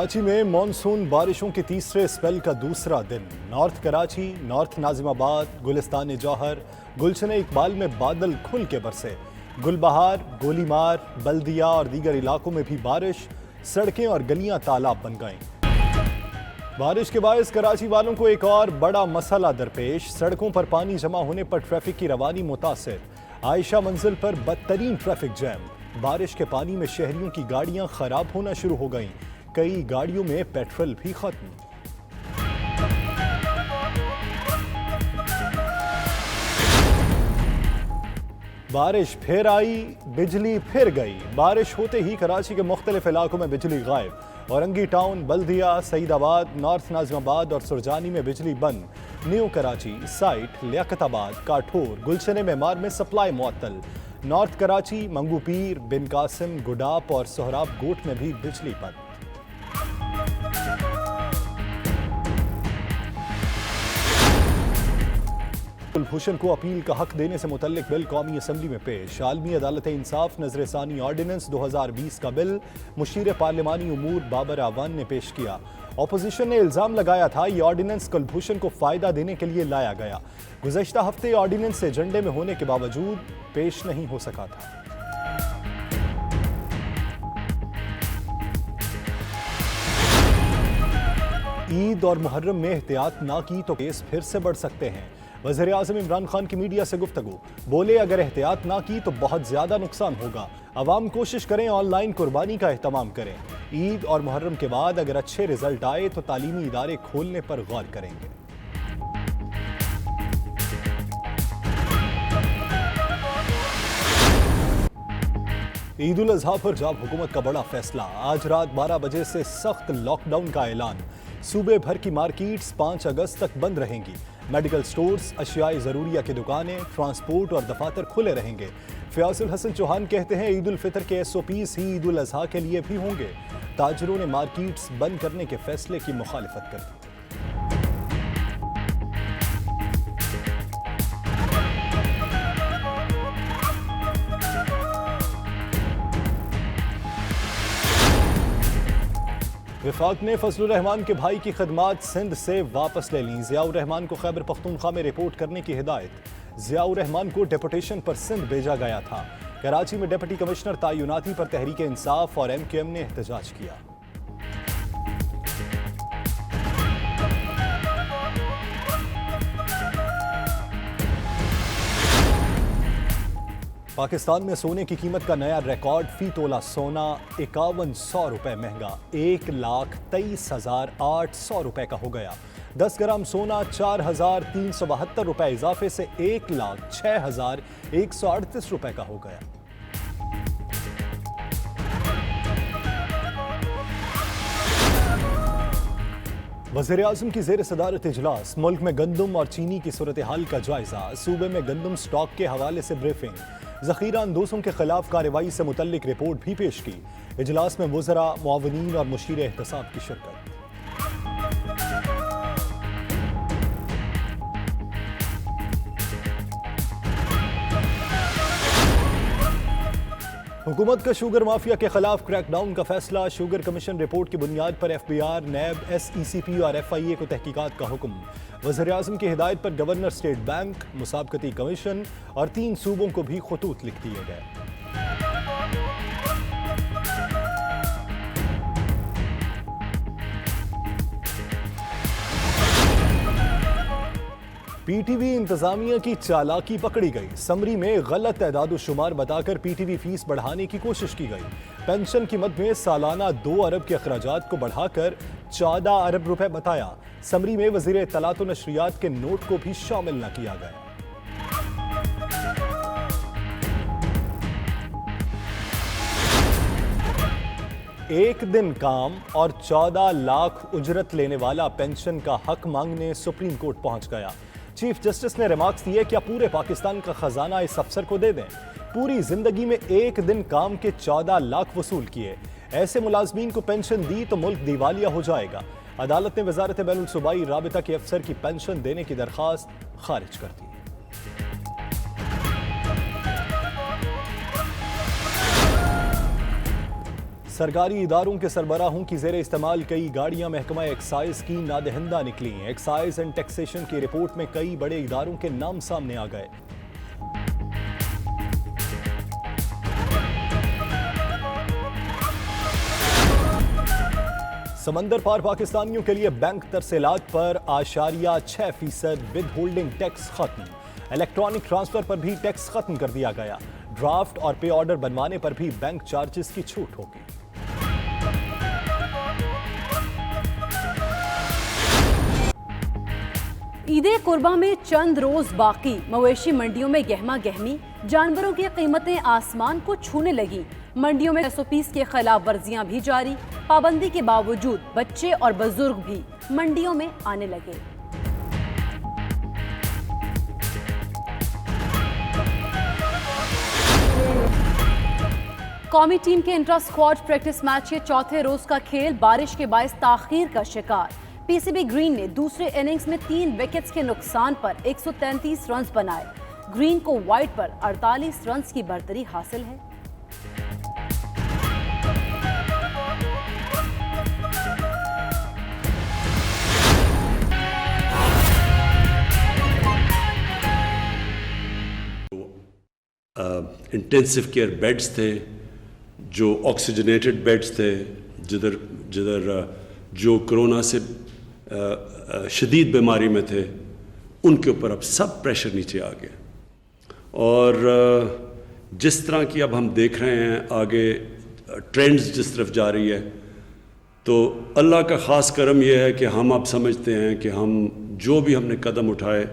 کراچی میں مانسون بارشوں کے تیسرے اسپیل کا دوسرا دن نارتھ کراچی، نارتھ ناظم آباد، گلستان جوہر، گلشن اقبال میں بادل کھل کے برسے۔ گل بہار، گولی مار، بلدیہ اور دیگر علاقوں میں بھی بارش، سڑکیں اور گلیاں تالاب بن گئیں۔ بارش کے باعث کراچی والوں کو ایک اور بڑا مسئلہ درپیش، سڑکوں پر پانی جمع ہونے پر ٹریفک کی روانی متاثر۔ عائشہ منزل پر بدترین ٹریفک جیم، بارش کے پانی میں شہریوں کی گاڑیاں خراب ہونا شروع ہو گئیں، کئی گاڑیوں میں پیٹرول بھی ختم۔ بارش پھر آئی، بجلی پھر گئی۔ بارش ہوتے ہی کراچی کے مختلف علاقوں میں بجلی غائب۔ اورنگی ٹاؤن، بلدیہ، سعید آباد، نارتھ ناظم آباد اور سرجانی میں بجلی بند۔ نیو کراچی، سائٹ، لیاقت آباد، کاٹھور، گلشن معمار میں سپلائی معطل۔ نارتھ کراچی، منگو پیر، بن قاسم، گڈاپ اور سہراب گوٹ میں بھی بجلی بند۔ کلبھوشن کو اپیل کا حق دینے سے متعلق بل قومی اسمبلی میں پیش۔ عالمی عدالت انصاف نظر ثانی آرڈیننس 2020 کا بل مشیر پارلیمانی امور بابر اعوان نے پیش کیا۔ اپوزیشن نے الزام لگایا تھا یہ آرڈیننس کلبھوشن کو فائدہ دینے کے لیے لایا گیا۔ گزشتہ ہفتے آرڈیننس ایجنڈے میں ہونے کے باوجود پیش نہیں ہو سکا تھا۔ عید اور محرم میں احتیاط نہ کی تو کیس پھر سے بڑھ سکتے ہیں۔ وزیر اعظم عمران خان کی میڈیا سے گفتگو، بولے اگر احتیاط نہ کی تو بہت زیادہ نقصان ہوگا، عوام کوشش کریں آن لائن قربانی کا اہتمام کریں، عید اور محرم کے بعد اگر اچھے رزلٹ آئے تو تعلیمی ادارے کھولنے پر غور کریں گے۔ عید الاضحیٰ پر جاب حکومت کا بڑا فیصلہ، آج رات 12 بجے سے سخت لاک ڈاؤن کا اعلان۔ صوبے بھر کی مارکیٹس 5 اگست تک بند رہیں گی، میڈیکل سٹورز، اشیاء ضروریہ کی دکانیں، ٹرانسپورٹ اور دفاتر کھلے رہیں گے۔ فیاض الحسن چوہان کہتے ہیں عید الفطر کے SOPs ہی عید الاضحیٰ کے لیے بھی ہوں گے۔ تاجروں نے مارکیٹس بند کرنے کے فیصلے کی مخالفت کر دی۔ وفاق نے فضل الرحمان کے بھائی کی خدمات سندھ سے واپس لے لیں، ضیاء الرحمان کو خیبر پختونخوا میں رپورٹ کرنے کی ہدایت۔ ضیاء الرحمان کو ڈیپوٹیشن پر سندھ بھیجا گیا تھا۔ کراچی میں ڈپٹی کمشنر تعیناتی پر تحریک انصاف اور MQM نے احتجاج کیا۔ پاکستان میں سونے کی قیمت کا نیا ریکارڈ، فی تولہ سونا 5100 روپے مہنگا، 1,23,800 روپے کا ہو گیا۔ 10 گرام سونا 4,372 روپے اضافے سے 1,06,138 روپے کا ہو گیا۔ وزیر اعظم کی زیر صدارت اجلاس، ملک میں گندم اور چینی کی صورتحال کا جائزہ، صوبے میں گندم سٹاک کے حوالے سے بریفنگ، ذخیرہ اندوزوں کے خلاف کارروائی سے متعلق رپورٹ بھی پیش کی۔ اجلاس میں وزراء، معاونین اور مشیر احتساب کی شرکت۔ حکومت کا شوگر مافیا کے خلاف کریک ڈاؤن کا فیصلہ، شوگر کمیشن رپورٹ کی بنیاد پر FBR، نیب، SECP اور FIA کو تحقیقات کا حکم۔ وزیر اعظم کی ہدایت پر گورنر اسٹیٹ بینک، مسابقتی کمیشن اور 3 صوبوں کو بھی خطوط لکھ دیے گئے۔ PTV انتظامیہ کی چالاکی پکڑی گئی، سمری میں غلط اعداد و شمار بتا کر PTV فیس بڑھانے کی کوشش کی گئی۔ پینشن کی مد میں سالانہ 2 ارب کے اخراجات کو بڑھا کر 14 ارب روپے بتایا۔ سمری میں وزیر اطلاعات و نشریات کے نوٹ کو بھی شامل نہ کیا گیا۔ ایک دن کام اور 14 لاکھ اجرت لینے والا پینشن کا حق مانگنے سپریم کورٹ پہنچ گیا۔ چیف جسٹس نے ریمارکس دیے کیا پورے پاکستان کا خزانہ اس افسر کو دے دیں؟ پوری زندگی میں ایک دن کام کے 14 لاکھ وصول کیے، ایسے ملازمین کو پینشن دی تو ملک دیوالیہ ہو جائے گا۔ عدالت نے وزارت بین الصوبائی رابطہ کے افسر کی پینشن دینے کی درخواست خارج کر دی۔ سرکاری اداروں کے سربراہوں کی زیر استعمال کئی گاڑیاں محکمہ ایکسائز کی نادہندہ نکلیں۔ ایکسائز اینڈ ٹیکسیشن کی رپورٹ میں کئی بڑے اداروں کے نام سامنے آ گئے۔ سمندر پار پاکستانیوں کے لیے بینک ترسیلات پر 8.6% ود ہولڈنگ ٹیکس ختم۔ الیکٹرانک ٹرانسفر پر بھی ٹیکس ختم کر دیا گیا۔ ڈرافٹ اور پے آرڈر بنوانے پر بھی بینک چارجز کی چھوٹ ہوگی۔ عید قرباں میں چند روز باقی، مویشی منڈیوں میں گہما گہمی، جانوروں کی قیمتیں آسمان کو چھونے لگیں۔ منڈیوں میں SOPs کے خلاف ورزیاں بھی جاری، پابندی کے باوجود بچے اور بزرگ بھی منڈیوں میں آنے لگے۔ قومی ٹیم کے انٹرا اسکواڈ پریکٹس میچ کے چوتھے روز کا کھیل بارش کے باعث تاخیر کا شکار۔ PCB گرین نے دوسرے اننگز میں 3 وکٹس کے نقصان پر 133 رنز بنائے۔ گرین کو وائٹ پر 48 رنز کی برتری حاصل ہے۔ انٹینسو کیئر بیڈز تھے، جو آکسیجنیٹڈ بیڈز تھے، جدھر جو کرونا سے شدید بیماری میں تھے، ان کے اوپر اب سب پریشر نیچے آ گیا۔ اور جس طرح کی اب ہم دیکھ رہے ہیں آگے ٹرینڈز جس طرف جا رہی ہے، تو اللہ کا خاص کرم یہ ہے کہ ہم اب سمجھتے ہیں کہ ہم جو بھی ہم نے قدم اٹھائے،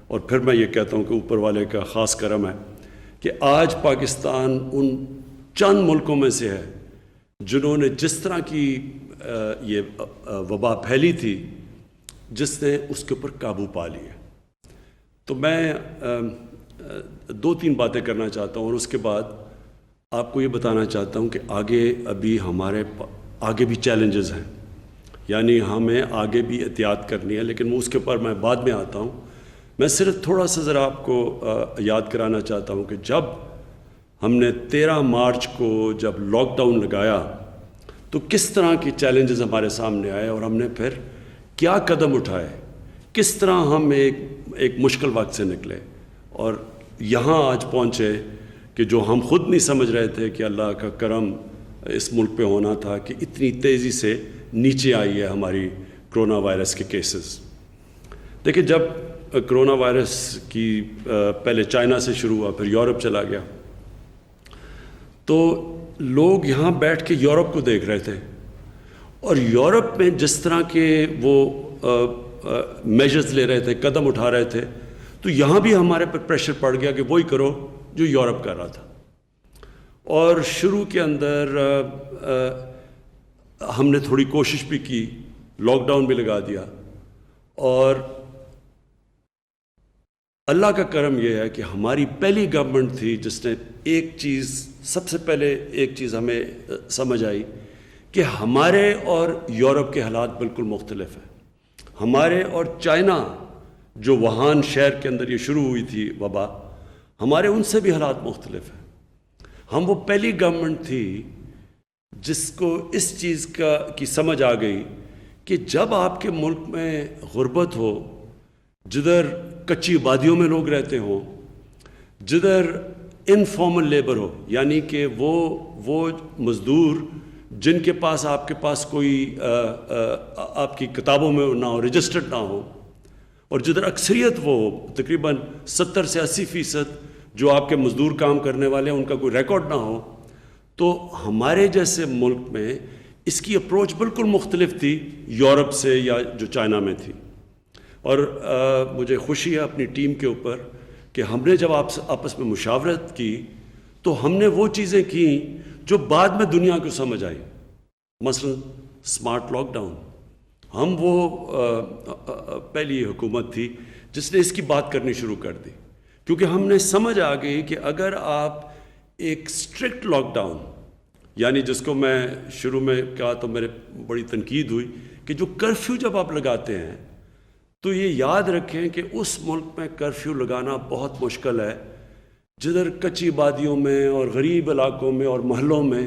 اور پھر میں یہ کہتا ہوں کہ اوپر والے کا خاص کرم ہے کہ آج پاکستان ان چند ملکوں میں سے ہے جنہوں نے جس طرح کی یہ وبا پھیلی تھی، جس نے اس کے اوپر قابو پا لیا۔ تو میں 2-3 باتیں کرنا چاہتا ہوں، اور اس کے بعد آپ کو یہ بتانا چاہتا ہوں کہ آگے ابھی ہمارے آگے بھی چیلنجز ہیں، یعنی ہمیں آگے بھی احتیاط کرنی ہے، لیکن اس کے اوپر میں بعد میں آتا ہوں۔ میں صرف تھوڑا سا ذرا آپ کو یاد کرانا چاہتا ہوں کہ جب ہم نے 13 مارچ کو جب لاک ڈاؤن لگایا تو کس طرح کی چیلنجز ہمارے سامنے آئے، اور ہم نے پھر کیا قدم اٹھائے، کس طرح ہم ایک مشکل وقت سے نکلے اور یہاں آج پہنچے کہ جو ہم خود نہیں سمجھ رہے تھے کہ اللہ کا کرم اس ملک پہ ہونا تھا کہ اتنی تیزی سے نیچے آئی ہے ہماری کرونا وائرس کے کیسز۔ دیکھیں، جب کرونا وائرس کی پہلے چائنا سے شروع ہوا، پھر یورپ چلا گیا، تو لوگ یہاں بیٹھ کے یورپ کو دیکھ رہے تھے، اور یورپ میں جس طرح کے وہ میجرز لے رہے تھے، قدم اٹھا رہے تھے، تو یہاں بھی ہمارے پر پریشر پڑ گیا کہ وہی کرو جو یورپ کر رہا تھا۔ اور شروع کے اندر ہم نے تھوڑی کوشش بھی کی، لاک ڈاؤن بھی لگا دیا، اور اللہ کا کرم یہ ہے کہ ہماری پہلی گورنمنٹ تھی جس نے سب سے پہلے ایک چیز ہمیں سمجھ آئی کہ ہمارے اور یورپ کے حالات بالکل مختلف ہیں۔ ہمارے اور چائنا، جو ووہان شہر کے اندر یہ شروع ہوئی تھی وبا، ہمارے ان سے بھی حالات مختلف ہیں۔ ہم وہ پہلی گورنمنٹ تھی جس کو اس چیز کی سمجھ آ گئی کہ جب آپ کے ملک میں غربت ہو، جدھر کچی آبادیوں میں لوگ رہتے ہوں، جدھر انفارمل لیبر ہو، یعنی کہ وہ مزدور جن کے پاس آپ کے پاس کوئی آپ کی کتابوں میں نہ ہو، رجسٹرڈ نہ ہو، اور جدھر اکثریت وہ تقریباً 70 سے 80% جو آپ کے مزدور کام کرنے والے ہیں ان کا کوئی ریکارڈ نہ ہو، تو ہمارے جیسے ملک میں اس کی اپروچ بالکل مختلف تھی یورپ سے یا جو چائنا میں تھی۔ اور مجھے خوشی ہے اپنی ٹیم کے اوپر کہ ہم نے جب آپس میں مشاورت کی تو ہم نے وہ چیزیں کی جو بعد میں دنیا کو سمجھ آئی، مثلا سمارٹ لاک ڈاؤن۔ ہم وہ پہلی حکومت تھی جس نے اس کی بات کرنی شروع کر دی، کیونکہ ہم نے سمجھ آ گئی کہ اگر آپ ایک اسٹرکٹ لاک ڈاؤن، یعنی جس کو میں شروع میں کہا تو میرے بڑی تنقید ہوئی کہ جو کرفیو جب آپ لگاتے ہیں تو یہ یاد رکھیں کہ اس ملک میں کرفیو لگانا بہت مشکل ہے جدھر کچی آبادیوں میں اور غریب علاقوں میں اور محلوں میں